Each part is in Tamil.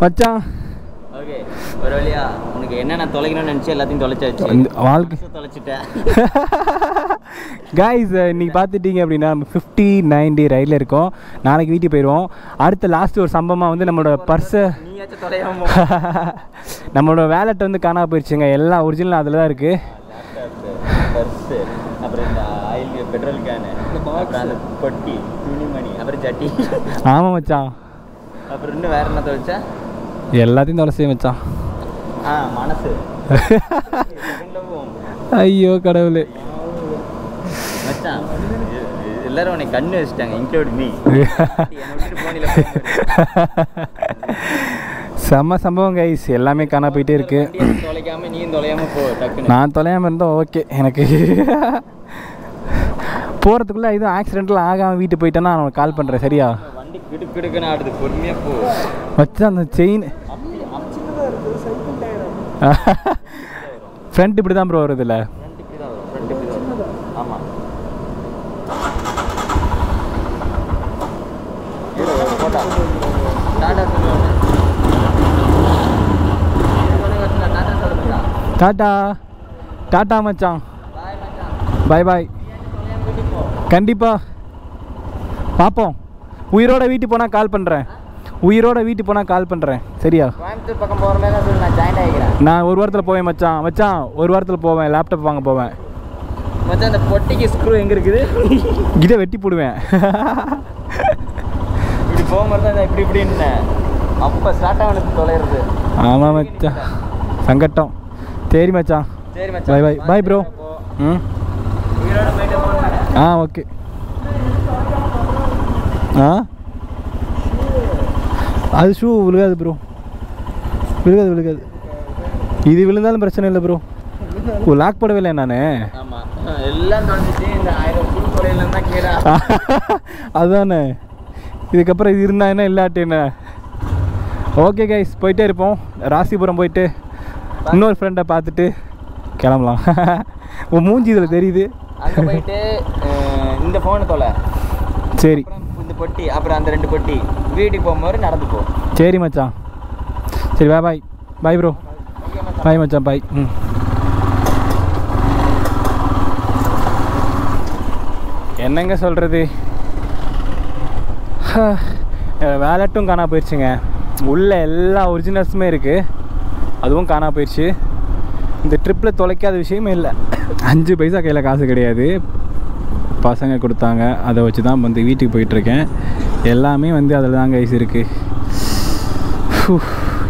மச்சான். ஓகே, ஒரு வழியா உனக்கு என்னென்ன தொலைக்கணும்னு நினச்சி எல்லாத்தையும் தொலைச்சாச்சு. வாழ்க்கை தொலைச்சிட்டேன். கைஸ், இன்னைக்கு பார்த்துட்டீங்க அப்படின்னா நம்ம 50-90 ரைடில் இருக்கோம். நாளைக்கு வீட்டுக்கு போயிடுவோம். அடுத்த லாஸ்ட் ஒரு சம்பவமாக வந்து நம்மளோட பர்ஸை நம்மளோட வேலெட் வந்து காணாம போயிடுச்சுங்க. எல்லா ஒரிஜினல் அதில் தான் இருக்குது. பர்ஸு, அப்புறம் இந்த ஆயில் பெட்ரோல் கேனு, அப்புறம் அந்த பொட்டி, துணிமணி, அப்புறம் சட்டி. ஆமாம் மச்சான். அப்புறம் இன்னும் வேறு என்ன தொலைச்சா? எல்லாத்தையும் தொலைச்சி மச்சான். மனசு. ஐயோ கடவுளே மச்சான், எல்லாரும் உன்னை கண்ணு வச்சுட்டாங்க, இன்க்ளூட் மீ. செம்ம சம்பவம் கைஸ். எல்லாமே காணா போயிட்டே இருக்கு. தொலைக்காம நீயும் தொலையாம போ. டக்குன்னு நான் தொலையாமல் இருந்தோம் ஓகே. எனக்கு போகிறதுக்குள்ளே எதுவும் ஆக்சிடென்ட்லாம் ஆகாமல் வீட்டுக்கு போயிட்டேன்னா நான் கால் பண்ணுறேன். சரியா? வண்டி கிடுக்கிடுக்குன்னு ஆடுது, பொறுமையாக போ. வச்சு அந்த செயின் ஃப்ரண்ட் இப்படி தான் ப்ரோ வருதுல்ல. ஆமாம், டாட்டா டாட்டா மச்சான். பாய் பாய். கண்டிப்பாக பார்ப்போம். உயிரோட வீட்டுக்கு போனால் கால் பண்ணுறேன். உயிரோட வீட்டுக்கு போனால் கால் பண்ணுறேன். சரியா? கோயம்புத்தூர் பக்கம் போகிற மாதிரி தான் சொல்லி நான் ஜாயின் ஆகிக்கிறேன். நான் ஒரு வாரத்தில் போவேன் மச்சான். மச்சான் ஒரு வாரத்தில் போவேன். லேப்டாப் வாங்க போவேன் மச்சான். அந்த பொட்டிக்கு ஸ்க்ரூ எங்கே இருக்குது? இதை வெட்டி போடுவேன். இப்படி போகும்போது தான் இப்படி இப்படின்னு அப்போ ஸ்டார்ட் ஆகணும் தொலைகிறது. ஆமாம் மச்சான், சங்கட்டம். சரி மச்சான். சரி மச்சான், பாய் பாய். Bye bro. ம் உயிரோட போயிட்டு போகணும். ஓகே. அது ஷூ விழுகாது ப்ரோ. விழுகாது. இது விழுந்தாலும் பிரச்சனை இல்லை ப்ரோ. லாக் போடவே இல்லை நான். ஆமாம், எல்லாம் தொடர்ந்துச்சு. இந்த 1000 ஃபுல் குறையில தான் கேடா. அதுதானே. இதுக்கப்புறம் இது இருந்தா என்ன இல்லாட்டி என்ன. ஓகே கைஸ், போயிட்டே இருப்போம். ராசிபுரம் போயிட்டு இன்னொரு ஃப்ரெண்டை பார்த்துட்டு கிளம்பலாம். உன் மூஞ்சி இதில் தெரியுது. அங்கே போயிட்டு இந்த ஃபோனு தொலை. சரி. இந்த பொட்டி, அப்புறம் அந்த 2 பொட்டி. வீட்டுக்கு போகும்போது நடந்து போ. சரி மச்சான். சரி பாய் பாய். Bye bro. பாய் மச்சான். பாய். என்னங்க சொல்கிறது, வேலட்டும் காணா போயிடுச்சுங்க. உள்ள எல்லா ஒரிஜினல்ஸுமே இருக்குது, அதுவும் காணா போயிடுச்சு. இந்த ட்ரிப்பில் தொலைக்காத விஷயமே இல்லை. 5 பைசா கையில் காசு கிடையாது. பசங்க கொடுத்தாங்க, அதை வச்சு தான் வந்து வீட்டுக்கு போயிட்டுருக்கேன். எல்லாமே வந்து அதில் தான் கைஸ் இருக்குது.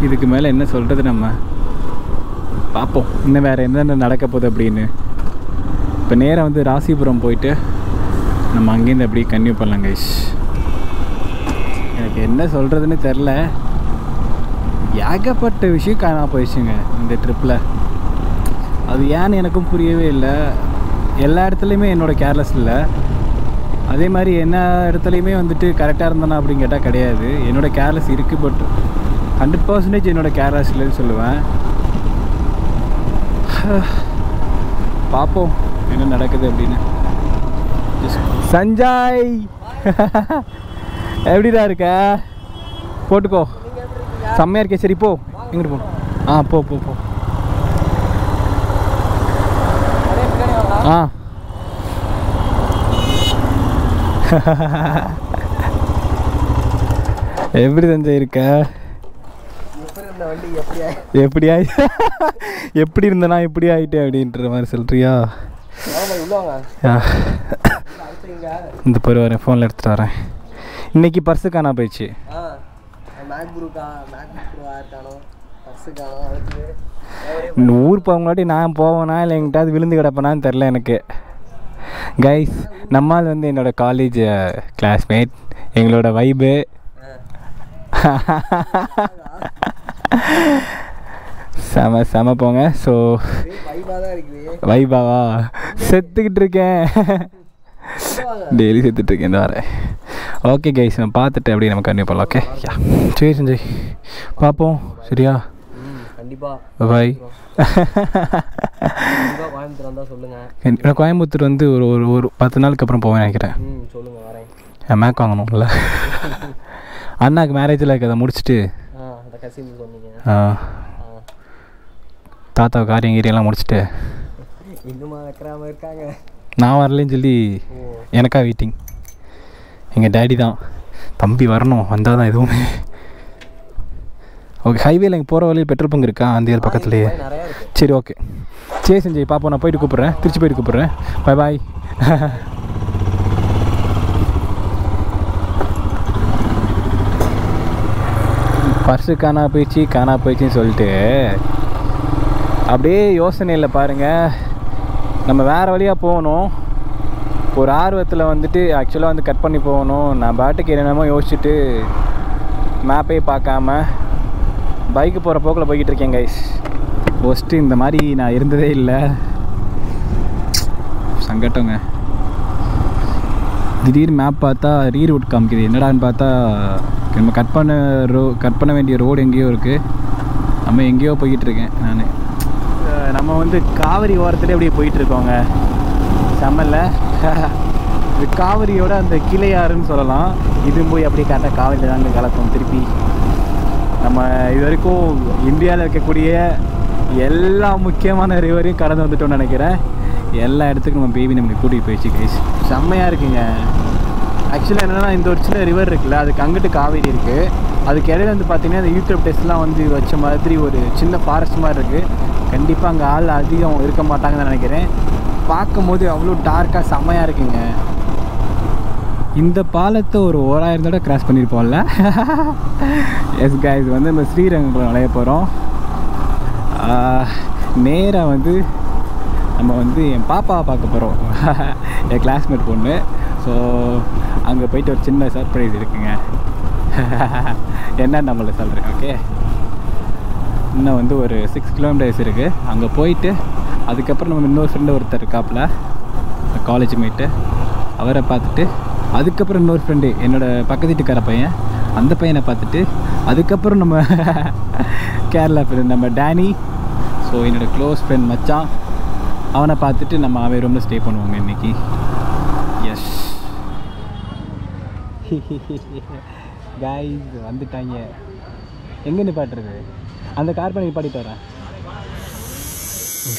இதுக்கு மேலே என்ன சொல்கிறது, நம்ம பார்ப்போம் இன்னும் வேறு என்னென்ன நடக்க போகுது அப்படின்னு. இப்போ நேராக வந்து ராசிபுரம் போயிட்டு நம்ம அங்கேருந்து அப்படியே கன்டினியூ பண்ணலாம் கைஸ். எனக்கு என்ன சொல்கிறதுன்னு தெரில. ஏகப்பட்ட விஷயம் காணாம போயிடுச்சுங்க இந்த ட்ரிப்பில். அது ஏன்னு எனக்கும் புரியவே இல்லை. எல்லா இடத்துலையுமே என்னோடய கேர்லெஸ் இல்லை. அதே மாதிரி என்ன இடத்துலையுமே வந்துட்டு கரெக்டாக இருந்தேனா அப்படின்னு கேட்டால் கிடையாது. என்னோடய கேர்லெஸ் இருக்குது, பட் 100% என்னோடய கேர்லெஸ் இல்லைன்னு சொல்லுவேன். பார்ப்போம் என்ன நடக்குது அப்படின்னு. சஞ்சய் எப்படிடா இருக்க? போட்டுக்கோ, செம்மையாக இருக்கே. சரி போ. எங்கிட்டு போ? போ போ போ. எப்படி சஞ்சய் இருக்க? எப்படி இருந்தனா இப்படி ஆகிட்டே அப்படின்ற மாதிரி சொல்கிறியா? இந்த பருவ ஃபோனில் எடுத்துகிட்டு வரேன். இன்றைக்கி பர்ஸு காணா போயிடுச்சு. ஊர் போக முன்னாடி நான் போவேனா இல்லை எங்கிட்டாவது விழுந்து கிடப்பேனான்னு தெரில எனக்கு. கைஸ், நம்மால் வந்து என்னோடய காலேஜ் கிளாஸ்மேட், எங்களோட வைபு. செம போங்க. ஸோ வைபாவா செத்துக்கிட்டு இருக்கேன். டெய்லி செத்துட்ருக்கேன் இந்த வாரம். ஓகே கைஸ், நம்ம பார்த்துட்டு அப்படியே நம்ம கண்டிப்பாக பண்ணலாம். ஓகே சரி சஞ்சய், பார்ப்போம். சரியா? கண்டிப்பாக பாய். நான் கோயம்புத்தூர் வந்து ஒரு 10 நாளுக்கு அப்புறம் போவேன் நினைக்கிறேன். மேக் வாங்கணும்ல. அண்ணாக்கு மேரேஜில் இருக்க அதை முடிச்சுட்டு கசின்னு சொன்னீங்க. தாத்தா காரியம் கீரியெல்லாம் முடிச்சுட்டு இன்னுமா வைக்கிறாம இருக்காங்க. நான் வரலன்னு சொல்லி எனக்கா வெயிட்டிங். எங்கள் டேடி தான் தம்பி வரணும், வந்தால் தான் எதுவுமே. ஓகே, ஹைவேல எங்கள் போகிற வழியில் பெட்ரோல் பங்க் இருக்கா அந்த ஏர் பக்கத்துலேயே? சரி ஓகே, சரி செஞ்சு பார்ப்போம். நான் போயிட்டு கூப்பிட்றேன், திருச்சி போயிட்டு கூப்பிட்றேன். பாய் பாய். பர்ஸு காணா போயிடுச்சின்னு சொல்லிட்டு அப்படியே யோசனையில் பாருங்கள், நம்ம வேறு வழியாக போகணும். ஒரு ஆர்வத்தில் வந்துட்டு ஆக்சுவலாக வந்து கட் பண்ணி போகணும். நான் பாட்டுக்கு என்னென்னமோ யோசிச்சுட்டு மேப்பே பார்க்காம பைக்கு போகிற போக்கில் போய்கிட்டு இருக்கேன் கைஸ். ஃபஸ்ட்டு இந்த மாதிரி நான் இருந்ததே இல்லை. சங்கட்டங்க. திடீர்னு மேப் பார்த்தா ரீரூட் காமிக்குது. என்னடான்னு பார்த்தா நம்ம கட் பண்ண வேண்டிய ரோடு எங்கேயோ இருக்குது. நம்ம எங்கேயோ போய்கிட்டு இருக்கேன் நான். நம்ம வந்து காவிரி ஓரத்துலேயே அப்படியே போயிட்டுருக்கோங்க. செம்மல்ல, இது காவிரியோட அந்த கிளையாறுன்னு சொல்லலாம். இது போய் அப்படியே கரெக்டாக காவிரியில் தாங்க கலக்கும். திருப்பி நம்ம இது வரைக்கும் இந்தியாவில் இருக்கக்கூடிய எல்லா முக்கியமான ரிவரையும் கடந்து வந்துட்டோம்னு நினைக்கிறேன். எல்லா இடத்துக்கும் நம்ம பேபி நம்மளுக்கு கூட்டிகிட்டு போயிடுச்சு கைஸ். செம்மையாக இருக்குங்க. ஆக்சுவலாக என்னென்னா, இந்த ஒரு சின்ன ரிவர் இருக்குல்ல, அதுக்கு அங்கிட்டு காவேரி இருக்குது. அதுக்கு இடையில வந்து பார்த்திங்கன்னா இந்த யூக்லிப்டஸ்லாம் வந்து வச்ச மாதிரி ஒரு சின்ன ஃபாரஸ்ட் மாதிரி இருக்குது. கண்டிப்பாக அங்கே ஆள் அதிகம் இருக்க மாட்டாங்கன்னு நினைக்கிறேன். பார்க்கும்போது அவ்வளோ டார்க்காக செம்மையாக இருக்குங்க. இந்த பாலத்தை ஒரு 1000 தடவை கிராஸ் பண்ணியிருப்போம்ல. எஸ் கைஸ், வந்து நம்ம ஸ்ரீரங்கத்தில் நுழைய போகிறோம். நேராக வந்து நம்ம வந்து என் பாப்பாவை பார்க்க போகிறோம். என் கிளாஸ்மேட் பொண்ணு. ஸோ அங்கே போயிட்டு ஒரு சின்ன சர்ப்ரைஸ் இருக்குங்க. என்னன்னு நம்மளை சொல்கிறேன். ஓகே, இன்னும் வந்து ஒரு 6 கிலோமீட்டர்ஸ் இருக்குது. அங்கே போயிட்டு அதுக்கப்புறம் நம்ம இன்னொரு ஃப்ரெண்டு ஒருத்தர் இருக்காப்புல, காலேஜ் மேட்டு, அவரை பார்த்துட்டு அதுக்கப்புறம் இன்னொரு ஃப்ரெண்டு என்னோடய பக்கத்து வீட்டுக்கார பையன், அந்த பையனை பார்த்துட்டு அதுக்கப்புறம் நம்ம கேரளா ஃப்ரெண்ட் நம்ம டேனி, ஸோ என்னோடய க்ளோஸ் ஃப்ரெண்ட் மச்சான், அவனை பார்த்துட்டு நம்ம அவன் ரூமில் ஸ்டே பண்ணுவோங்க இன்றைக்கி. எஸ் கைஸ், வந்துட்டாங்க. எங்கே நிப்பாட்டுறது? அந்த கார் பண்ணி நிப்பாட்டிட்டு வரேன்.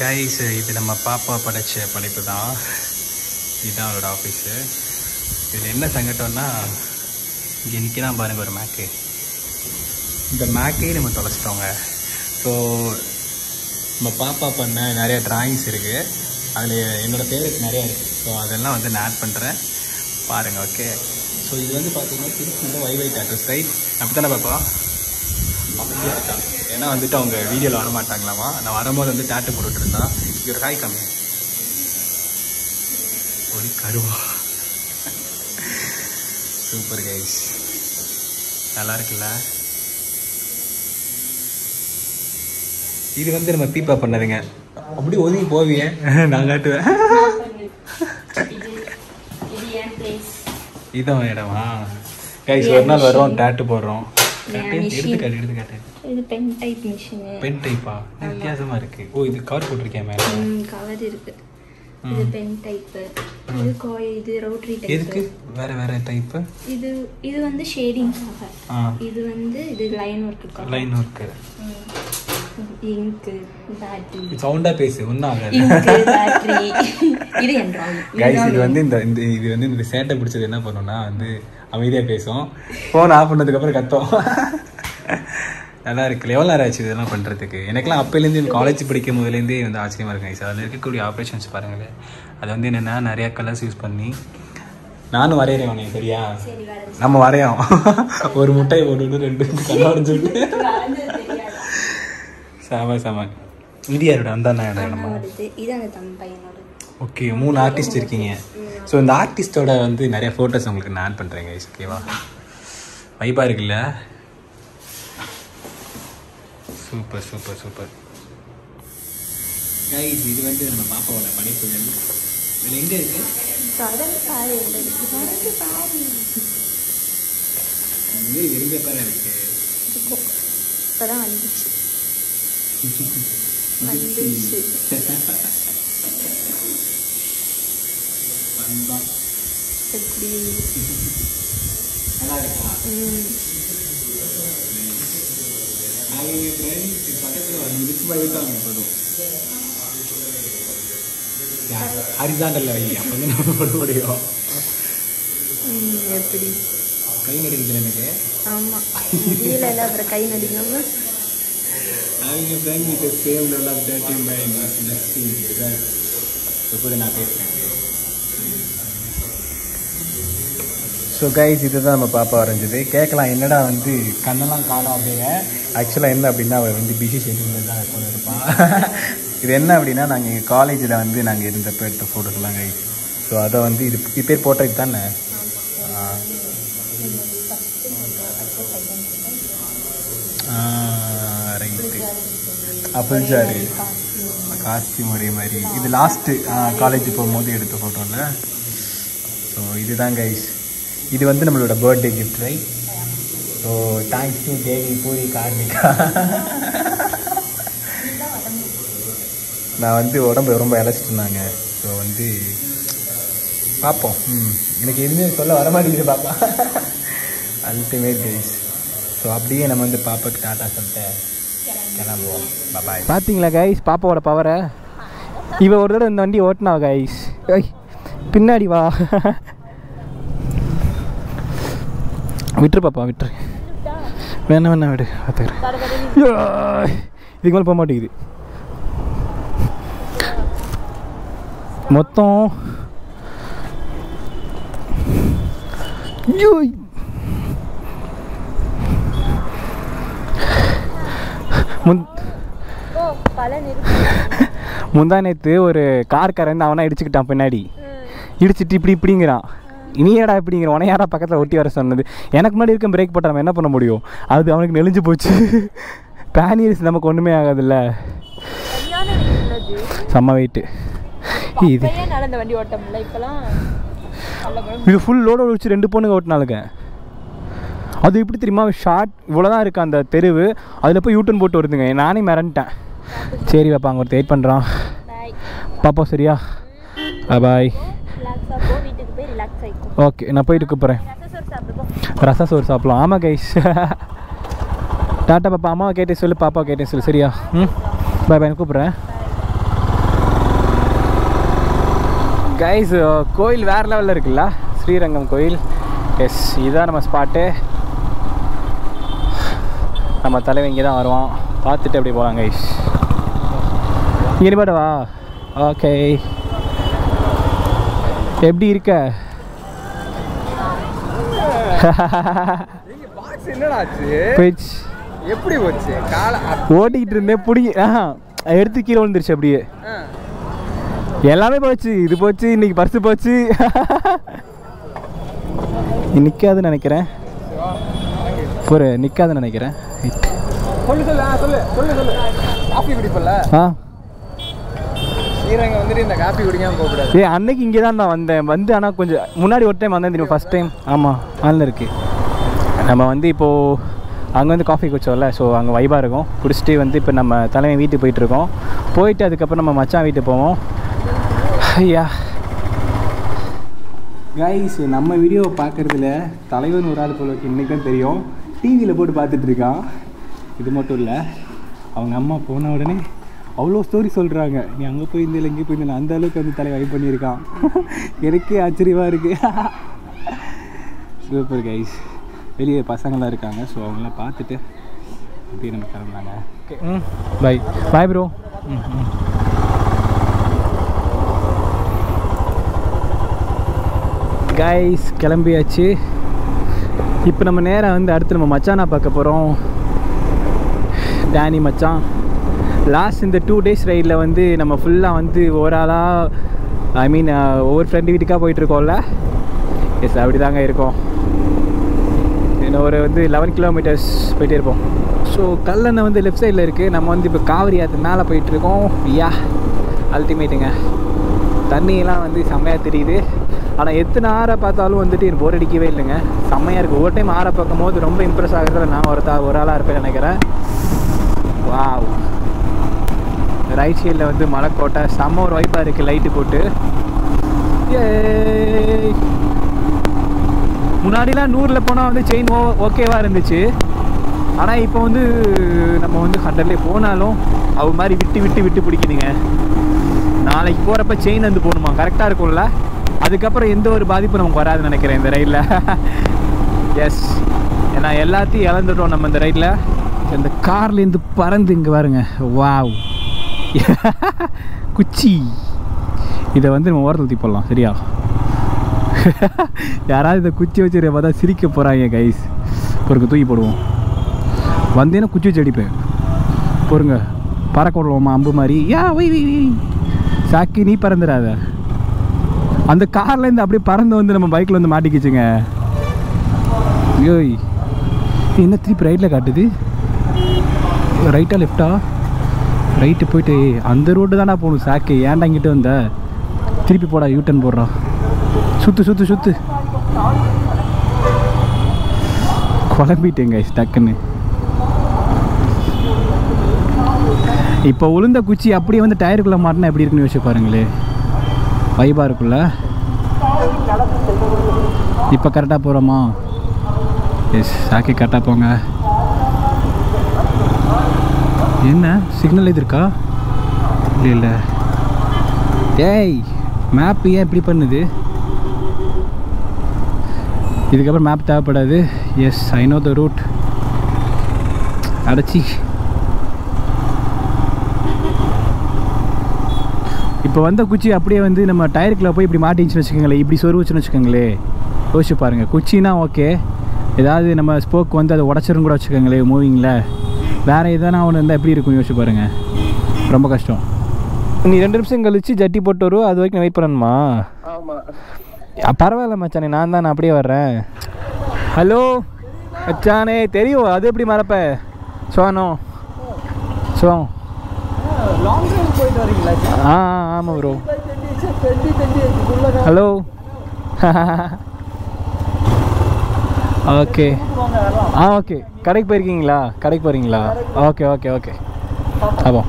கைஸ், இது நம்ம பாப்பா படைச்ச படைப்பு தான். இதுதான் அவரோட ஆஃபீஸு. இதில் என்ன சங்கட்டம்னா, இங்கே நிற்கிறான் பாருங்க ஒரு மேக்கு. இந்த மேக்கையும் நம்ம தொலைச்சிட்டோங்க. ஸோ நம்ம பாப்பா பண்ண நிறைய ட்ராயிங்ஸ் இருக்குது. அதில் என்னோடய ஃபேவரட் நிறையா இருக்குது. ஸோ அதெல்லாம் வந்து நான் ஆட் பண்ணுறேன், பாருங்கள். ஓகே, ஸோ இது வந்து பார்த்தீங்கன்னா திருச்சியில் வைவை டேட்டூ ஸ்டைல். அப்படி தானே பாப்பா? அப்படியே இருக்கா. ஏன்னா வந்துட்டு அவங்க வீடியோவில் வர மாட்டாங்களாமா. நான் வரும்போது வந்து டேட்டு போட்டுட்ருந்தான். இது ஒரு காய் கம்மி ஒரு கருவா. சூப்பர் கைஸ், நல்லா இருக்குல்ல? இது வந்து நம்ம பீப்பா பண்ணதுங்க. அப்படி ஒதுங்கி போவீங்க, நான் காட்டுவேன். இதான் இடமா கைஸ்? ஒரு நாள் வரோம், டேட்டு போடுறோம். எடுத்துக்காட்டு. இது பென் டைப் மிஷின். பென் டைப்பா? வித்தியாசமா இருக்கு. ஓ, இது கவர் போட்டிருக்கேன் மேல. கவர் இருக்கு. இது பென் டைப். இது இது ரோட்டரி டைப். எதுக்கு வேற டைப்? இது வந்து ஷேடிங்காக. இது வந்து இது லைன் வர்க்குக்காக. Line work. Ink, battery. சவுண்டா பேசு, ஒண்ணா ஆகாது. Ink, battery. இது என்றால் गाइस, இது வந்து இந்த சேட்டை பிடிச்சது என்ன பண்ணும்னா, வந்து அமைதியா பேசும். ஃபோன் ஆஃப் பண்ணதுக்கு அப்புறம் கத்தும். நல்லா இருக்குல்ல? எவ்வளோ நேரம் ஆச்சு இதெல்லாம் பண்ணுறதுக்கு? எனக்குலாம் அப்போலேருந்து காலேஜ் படிக்கும் போதுலேருந்தே வந்து ஆச்சரியமாக இருக்கும் கைஸ். அதில் இருக்கக்கூடிய ஆப்ரேஷன்ஸ் பாருங்களேன். அது வந்து என்னென்னா நிறையா கலர்ஸ் யூஸ் பண்ணி, நானும் வரைகிறேன் உனக்கு, சரியா? நம்ம வரையோம். ஒரு முட்டையை போட்டு 2 கண்ணாடின்னு சொல்லிட்டு செம. இது யாரோட? அந்த நம்ம ஓகே, 3 ஆர்டிஸ்ட் இருக்கீங்க. ஸோ இந்த ஆர்டிஸ்டோட வந்து நிறைய ஃபோட்டோஸ் உங்களுக்கு நான் ஆட் பண்ணுறேன் கைஸ். ஓகேவா? வைப்பாக இருக்குல்ல? Super guys. இது வந்து நம்ம பாப்பாவோட படைப்புகள். இதில் எங்கே இருக்கு? விரும்பிய பாரு இருக்கு. இப்போதான் வந்துச்சு. எப்படி நல்லா இருக்கா? ஹரிசாண்டல்ல வை அப்போ வந்து நம்ம போட முடியும். எப்படி கை நடிக்குது எனக்கு. ஆமாம் கீழே எல்லாம் அப்புறம் கை நடிக்கணும்னா அவங்க friend with same level of dirty mind nothing கூட நான் பேசுகிறேன். ஸோ கைஸ் இதுதான் நம்ம பாப்பா வரைஞ்சது. கேட்கலாம் என்னடா வந்து கண்ணெல்லாம் காணும் அப்படின்னு. ஆக்சுவலாக என்ன அப்படின்னா அவள் வந்து பிஸி ஷெட்யூலில் தான் கொண்டு இருப்பான். இது என்ன அப்படின்னா நாங்கள் எங்கள் காலேஜில் வந்து நாங்கள் இருந்தப்போ எடுத்த ஃபோட்டோஸ்லாம் கைஸ். ஸோ அதை வந்து இது பேர் போட்டோ தானே. ரைட்டு அப்பல் சாரு காஸ்டியூம் ஒரே மாதிரி. இது லாஸ்ட்டு காலேஜ் போகும்போது எடுத்த ஃபோட்டோவில். ஸோ இதுதான் கைஸ். இது வந்து நம்மளோட birthday gift right. So thanks to Devi Puri Karmika. நான் வந்து உடம்பு ரொம்ப இழைச்சிட்டுருந்தாங்க. ஸோ வந்து பார்ப்போம். எனக்கு எதுவுமே சொல்ல வர மாட்டேங்குது பாப்பா. Ultimate guys. ஸோ அப்படியே நம்ம வந்து பாப்பாக்கு டாட்டா சொல்லிட்டு கிளம்புவோம். பாய். பார்த்தீங்களா கைஸ் பாப்பாவோட பவரை. இவ ஒரு தடவை இந்த வண்டி ஓட்டினா கைஸ். பின்னாடி வா. விட்டுரு பாப்பா விட்டுரு. வேணா விடு பார்த்துக்கிறேன். இதுக்கு மேலே போக மாட்டேங்குது. மொத்தம் முந்தா நேற்று ஒரு கார்காரன் அவனா இடிச்சுக்கிட்டான். பின்னாடி இடிச்சிட்டு இப்படிங்கிறான். இனியாடா இப்படிங்கிற உனையாரா பக்கத்தில் ஒட்டி வர சொன்னது. எனக்கு முன்னாடி இருக்க பிரேக் போட்டால் நம்ம என்ன பண்ண முடியும். அது அவனுக்கு நெளிஞ்சு போச்சு. பேனியர்ஸ் நமக்கு ஒன்றுமே ஆகாதுல்ல. செம்ம வெயிட்டு. இது வண்டி ஓட்டமில்ல இப்போலாம். இது ஃபுல் லோட வச்சு 2 பொண்ணுங்க ஓட்டினாலுங்க. அது எப்படி தெரியுமா ஷார்ட் இவ்வளோதான் இருக்குது அந்த தெருவு. அதில் போய் யூட்டன் போட்டு வருதுங்க. நானே மிரண்டேன். சரி பாப்பா அங்கே ஒருத்தர் வெயிட் பண்ணுறான். பாப்பா சரியா பாய். ஓகே நான் போயிட்டு கூப்பிட்றேன். ரசம் சோறு சாப்பிடலாம். ஆமாம் கைஸ். டாட்டா பாப்பா. அம்மாவை கேட்டே சொல்லு பாப்பாவை கேட்டே சொல்லு சரியா. பாய் பாய் கூப்பிட்றேன். கைஸ் கோயில் வேறு லெவலில் இருக்குல்ல ஸ்ரீரங்கம் கோயில். எஸ் இதுதான் நம்ம ஸ்பாட்டு. நம்ம தலைவன் இங்கே தான் வருவான். பார்த்துட்டு அப்படி போகலாம் கைஸ். இங்கே பாடவா. ஓகே எப்படி இருக்க? போயிடுச்சு. எப்படி போச்சு? காலை ஓட்டிக்கிட்டு இருந்தேன் பிடிங்கி எடுத்து கீழே விழுந்துருச்சு. அப்படியே எல்லாமே போச்சு. இது போச்சு. இன்னைக்கு பர்ஸு போச்சு. நிற்காதுன்னு நினைக்கிறேன். ஒரு நிற்காதுன்னு நினைக்கிறேன். காஃபி குடிப்பல ஸ்ரீரங்கம் வந்துட்டு இந்த காஃபி குடிக்காமல் போகக்கூடாது. அன்னைக்கு இங்கே தான் நான் வந்தேன். ஆனால் கொஞ்சம் முன்னாடி ஒரு டைம் வந்தேன் தெரியும். First time. ஆமாம் அதில் இருக்குது. நம்ம வந்து இப்போது அங்கே வந்து காஃபி குடிச்சோம்ல. ஸோ அங்கே வைபாக இருக்கும். குடிச்சிட்டு வந்து இப்போ நம்ம தலைமை வீட்டுக்கு போயிட்டுருக்கோம். போயிட்டு அதுக்கப்புறம் நம்ம மச்சான் வீட்டுக்கு போவோம். ஐயா கைஸ் நம்ம வீடியோவை பார்க்குறதுல தலைவன் ஒரு ஆள் போல இன்றைக்கி தான் தெரியும். டிவியில் போட்டு பார்த்துட்ருக்கான். இது மட்டும் இல்லை அவங்க அம்மா போன உடனே அவ்வளோ ஸ்டோரி சொல்கிறாங்க. நீ அங்கே போயிருந்தில்ல இங்கே போயிருந்தில்ல அந்த அளவுக்கு வந்து தலை வைப் பண்ணியிருக்கான். எனக்கே ஆச்சரியமாக இருக்குது. Super guys. வெளியே பசங்களாம் இருக்காங்க. ஸோ அவங்களாம் பார்த்துட்டு அப்படியே நம்ம கிளம்புறாங்க. Okay bye bye bro. Guys கிளம்பியாச்சு. இப்போ நம்ம நேராக வந்து அடுத்து நம்ம மச்சானா பார்க்க போகிறோம். டேனி மச்சான். லாஸ்ட் இந்த 2 days ரைடில் வந்து நம்ம ஃபுல்லாக வந்து ஓவராலாக ஒவ்வொரு ஃப்ரெண்டு வீட்டுக்காக போயிட்டுருக்கோம்ல. எஸ் அப்படி தாங்க இருக்கோம். இன்னும் ஒரு வந்து 11 kilometers போயிட்டே இருப்போம். ஸோ கல்லணை வந்து லெஃப்ட் சைடில் இருக்குது. நம்ம வந்து இப்போ காவிரி ஆற்று மேலே போயிட்டுருக்கோம். அல்டிமேட்டுங்க. தண்ணியெல்லாம் வந்து செம்மையாக தெரியுது. ஆனால் எத்தனை ஆறை பார்த்தாலும் வந்துட்டு எனக்கு போர் அடிக்கவே இல்லைங்க. செம்மையாக இருக்குது. ஒவ்வொரு டைம் ஆறை பார்க்கும் போது ரொம்ப இம்ப்ரெஸ் ஆகிறதுல நான் ஒரு ஆளாக இருப்பேன்னு நினைக்கிறேன். வாவ் ரைட் சைடில் வந்து மலைக்கோட்டை செம்ம ஒரு வைப்பாக இருக்குது லைட்டு போட்டு. முன்னாடிலாம் 100ல் போனால் வந்து செயின் ஓகேவாக இருந்துச்சு. ஆனால் இப்போ வந்து நம்ம வந்து ஹண்டர்லேயே போனாலும் அவ மாதிரி விட்டு பிடிக்குதுங்க. நாளைக்கு போகிறப்ப செயின் வந்து போகணுமா, கரெக்டாக இருக்கும்ல. அதுக்கப்புறம் எந்த ஒரு பாதிப்பும் நமக்கு வராதுன்னு நினைக்கிறேன் இந்த ரைடில். எஸ், ஏன்னா எல்லாத்தையும் இழந்துட்டோம் நம்ம இந்த ரைடில். இந்த கார்லேருந்து பறந்து இங்கே பாருங்க, வாவ் குச்சி. இதை வந்து நம்ம ஓரத்தில் தூக்கி போடலாம் சரியா? யாராவது இதை குச்சி வச்சு பார்த்தா சிரிக்க போகிறாங்க கைஸ். பொறுங்க தூக்கி போடுவோம். வந்தேன்னா குச்சி வச்சு அடிப்பேன். பொறுங்க பறக்க விடுவோம்மா அம்பு மாதிரி. சாக்கி நீ பறந்துடாத. அந்த கார்லேருந்து அப்படியே பறந்து வந்து நம்ம பைக்கில் வந்து மாட்டிக்கிச்சுங்க. ஐயோய், என்ன திருப்பி ரைட்டில் காட்டுது? ரைட்டா லெஃப்டா? ரைட்டு போயிட்டு அந்த ரோடு தானே போகணும். சாக்கி ஏன்டா இங்கிட்ட வந்த? திருப்பி போடா, யூட்டன் போடுறா. சுத்து குழம்பிட்டேங்க டக்குன்னு. இப்போ உளுந்த குச்சி அப்படியே வந்து டயருக்குள்ளே மாட்டினா எப்படி இருக்குன்னு யோசிச்சு பாருங்களே. வைபாக இருக்குல்ல. இப்போ கரெக்டாக போகிறோமா? எஸ், சாக்கி கரெக்டாக போங்க. என்ன சிக்னல் இது இருக்கா? இல்லை ஏய், மேப் ஏன் இப்படி பண்ணுது? இதுக்கப்புறம் மேப் தேவைப்படாது. Yes, I know the route. அடைச்சி இப்போ வந்த குச்சி அப்படியே வந்து நம்ம டயருக்குள்ளே போய் இப்படி மாட்டிச்சுன்னு வச்சுக்கோங்களேன். இப்படி சொருவச்சுன்னு வச்சுக்கோங்களே. யோசிச்சு பாருங்கள். குச்சின்னா ஓகே, ஏதாவது நம்ம ஸ்போக் வந்து அதை உடச்சிரும் கூட வச்சுக்கோங்களேன் மூவிங்கில். வேறு எதனா ஒன்று இருந்தால் எப்படி இருக்கும் யோசிச்சு பாருங்கள். ரொம்ப கஷ்டம். நீ 2 நிமிஷம் கழிச்சு ஜட்டி போட்டு வருவோம், அது வரைக்கும் வெயிட் பண்ணணுமா? பரவாயில்ல மச்சானே, நான் அப்படியே வர்றேன். ஹலோ மச்சானே, தெரியும் அது எப்படி மறப்ப. சோனோ லாங் ட்ரைவ் போயிட்டு வரீங்களா? ஆமாம் ப்ரோ. Hello okay okay. கடைக்கு போயிருக்கீங்களா? கடைக்கு போகிறீங்களா? ஓகே அப்போ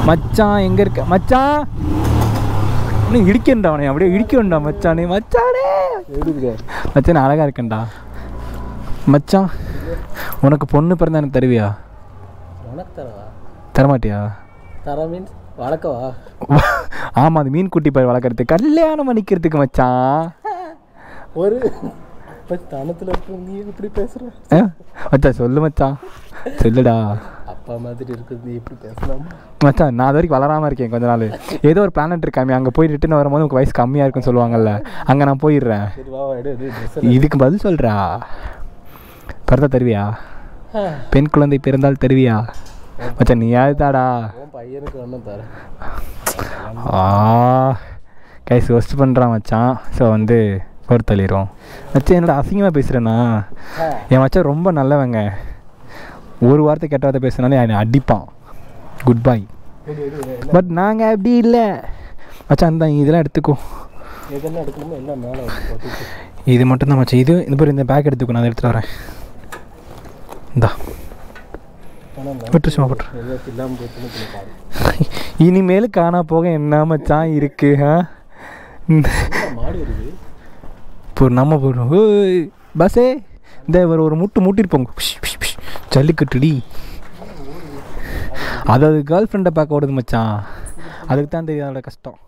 மச்சான் எங்கே இருக்க மச்சான்? இன்னும் இடிக்கண்டா அவனை, அப்படியே இடிக்கண்டா மச்சானே. மச்சான் அழகாக இருக்கேன்டா மச்சான். உனக்கு பொண்ணு பிறந்தா எனக்கு தருவியா? உனக்கு தரவா? தரமாட்டியா? தர மீன்ஸ் வளர்க்கவா? ஆமாம், அது மீன் குட்டி பயிர் வளர்க்குறதுக்கு, கல்யாணம் பண்ணிக்கிறதுக்கு மச்சான். ஒரு தனத்தில் இருக்க நீ எப்படி பேசுகிற மச்சான்? சொல்லு மச்சான், சொல்லுடா. அப்பா மாதிரி இருக்குது, நீ எப்படி பேசலாம் மச்சான்? நான் அது வரைக்கும் வளராமல் இருக்கேன் கொஞ்ச நாள். ஏதோ ஒரு பிளானட் இருக்காமே, அங்கே போய் ரிட்டர்ன் வரும்போது உங்களுக்கு வயசு கம்மியாக இருக்குன்னு சொல்லுவாங்கல்ல, அங்கே நான் போயிடுறேன். இதுக்கு பதில் சொல்கிறா. பிறந்தா தருவியா? பெண் குழந்தை பிறந்தால் தருவியா? மச்சான் நீ யாருதாடா? பையனுக்கு ஒன்றும் தரேன். கைஸ் ஒஸ்ட் பண்ணுறான் மச்சான். ஸோ வந்து ஒரு தள்ளிடுவோம் மச்சான். என்னோட அசிங்கமாக பேசுகிறேன்னா? என் மச்சான் ரொம்ப நல்லவங்க. ஒரு வார்த்தை கெட்ட வார்த்தை பேசுனாலே என்னை அடிப்பான். Good bye. பட் நாங்கள் அப்படி இல்லை மச்சான். தான் இதெல்லாம் எடுத்துக்கோ. எதெல்லாம் எடுக்கணுமோ எல்லாம் மேலே இது மட்டும்தான் மச்சான். இது பேர் இந்த பேக் எடுத்துக்கோ, நான் அதை எடுத்துகிட்டு வரேன். இந்தா விட்டு இனிமேல் காணா போக என்ன மச்சான் இருக்கு? மாடு வருது. இப்போ நம்ம போடுறோம் பஸ்ஸே. இந்த ஒரு முட்டிருப்போங்க ஜல்லிக்கட்டுடி. அதாவது கேர்ள் ஃப்ரெண்டை பார்க்க ஓடுது மச்சான். அதுக்கு தான் தெரியும் அதோட கஷ்டம்.